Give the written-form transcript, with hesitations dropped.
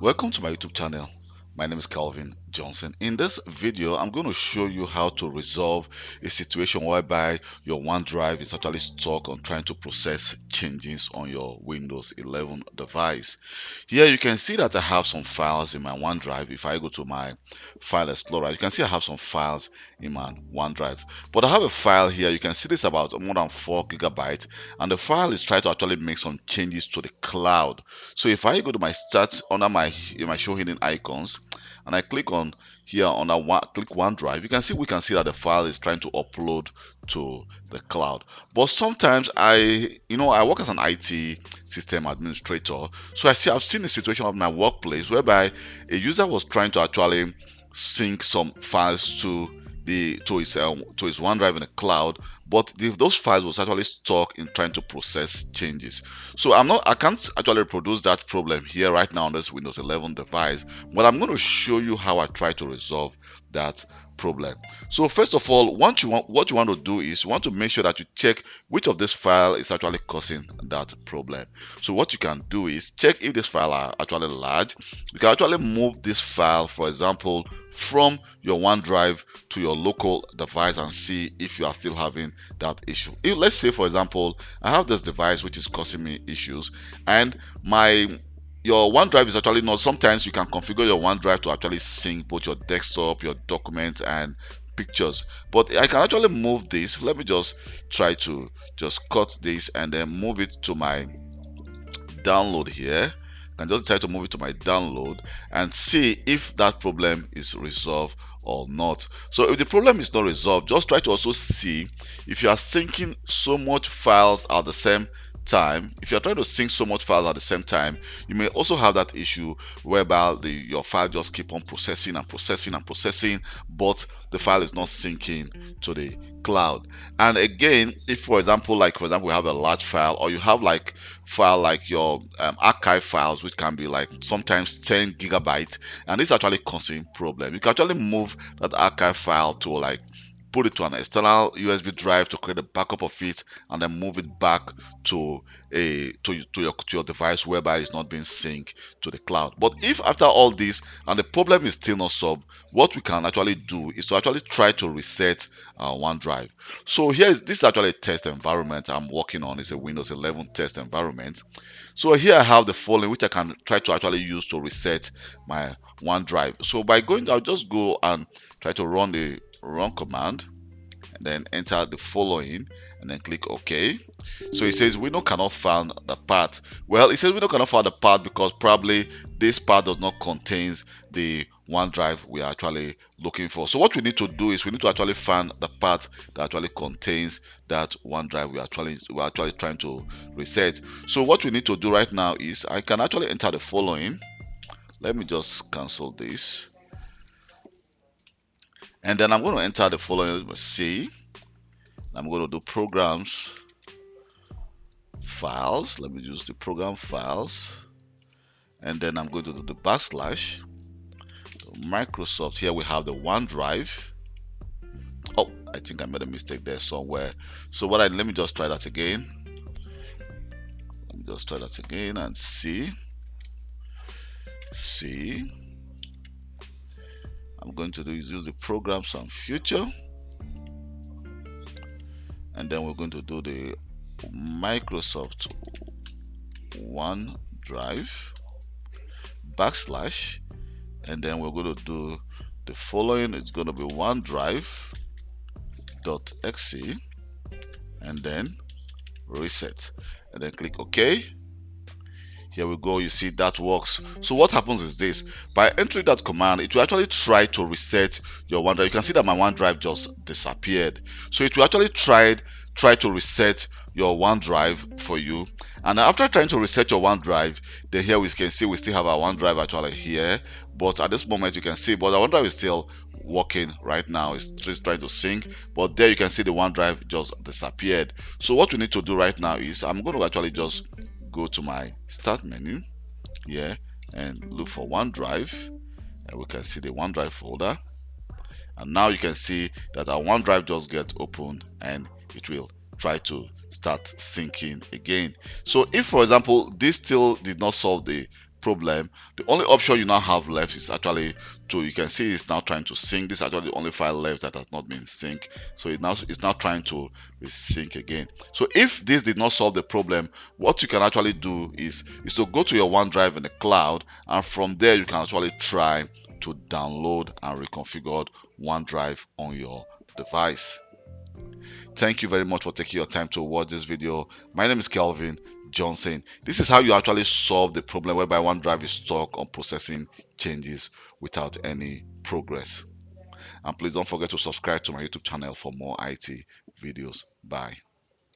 Welcome to my YouTube channel. My name is Calvin Johnson. In this video, I'm going to show you how to resolve a situation whereby your OneDrive is actually stuck on trying to process changes on your Windows 11 device. Here you can see that I have some files in my OneDrive. If I go to my file explorer, you can see I have some files in my OneDrive. But I have a file here. You can see this about more than 4 gigabytes, and the file is trying to actually make some changes to the cloud. So if I go to my start under my show hidden icons and I click on here on that one, click OneDrive, we can see that the file is trying to upload to the cloud. But sometimes I work as an IT system administrator, so I've seen a situation of my workplace whereby a user was trying to actually sync some files to his OneDrive in the cloud, but those files was actually stuck in trying to process changes. So I can't actually reproduce that problem here right now on this Windows 11 device, but I'm going to show you how I try to resolve that problem. So first of all, what you want to do is you want to make sure that you check which of this file is actually causing that problem. So what you can do is check if this file are actually large. You can actually move this file, for example, from your OneDrive to your local device and see if you are still having that issue. Let's say, for example, I have this device which is causing me issues, and your OneDrive is actually not. Sometimes you can configure your OneDrive to actually sync both your desktop, your documents, and pictures. But I can actually move this. Let me just try to just cut this and then move it to my download here. And just try to move it to my download and see if that problem is resolved or not. So if the problem is not resolved, just try to also see if you are syncing so much files at the same time. If you're trying to sync so much files at the same time, you may also have that issue whereby your file just keep on processing and processing and processing, but the file is not syncing to the cloud. And again, if for example we have a large file, or you have like file like your archive files, which can be like sometimes 10 gigabytes, and this is actually causing problem, you can actually move that archive file to like put it to an external USB drive to create a backup of it, and then move it back to your device whereby it's not being synced to the cloud. But if after all this and the problem is still not solved, what we can actually do is to actually try to reset OneDrive. So this is actually a test environment I'm working on. It's a Windows 11 test environment. So here I have the following which I can try to actually use to reset my OneDrive. So I'll just go and try to run the run command and then enter the following and then click OK. So it says Windows cannot find the path. Well, it says Windows cannot find the path because probably this path does not contain the OneDrive we are actually looking for. So what we need to do is we need to actually find the path that actually contains that OneDrive we're actually trying to reset. So what we need to do right now is I can actually enter the following. Let me just cancel this. And then I'm going to enter the following C. I'm going to do programs, files. Let me use the program files. And then I'm going to do the backslash. So Microsoft, here we have the OneDrive. Oh, I think I made a mistake there somewhere. So let me just try that again. Let me just try that again and see. I'm going to use the programs and future, and then we're going to do the Microsoft OneDrive backslash, and then we're going to do the following. It's going to be OneDrive.exe and then reset, and then click OK. Here we go. You see that works. So what happens is this: by entering that command, it will actually try to reset your OneDrive. You can see that my OneDrive just disappeared. So it will actually try to reset your OneDrive for you. And after trying to reset your OneDrive, then here we can see we still have our OneDrive actually here. But at this moment you can see, but our OneDrive is still working right now. It's just trying to sync, but there you can see the OneDrive just disappeared. So what we need to do right now is I'm going to actually just go to my start menu here and look for OneDrive, and we can see the OneDrive folder, and now you can see that our OneDrive just gets opened and it will try to start syncing again. So if for example this still did not solve the problem, the only option you now have left is actually to, you can see it's now trying to sync. This is actually the only file left that has not been synced, so it's now trying to resync again. So if this did not solve the problem, what you can actually do is to go to your OneDrive in the cloud, and from there you can actually try to download and reconfigure OneDrive on your device. Thank you very much for taking your time to watch this video. My name is Kelvin Johnson. This is how you actually solve the problem whereby OneDrive is stuck on processing changes without any progress. And please don't forget to subscribe to my YouTube channel for more IT videos. Bye.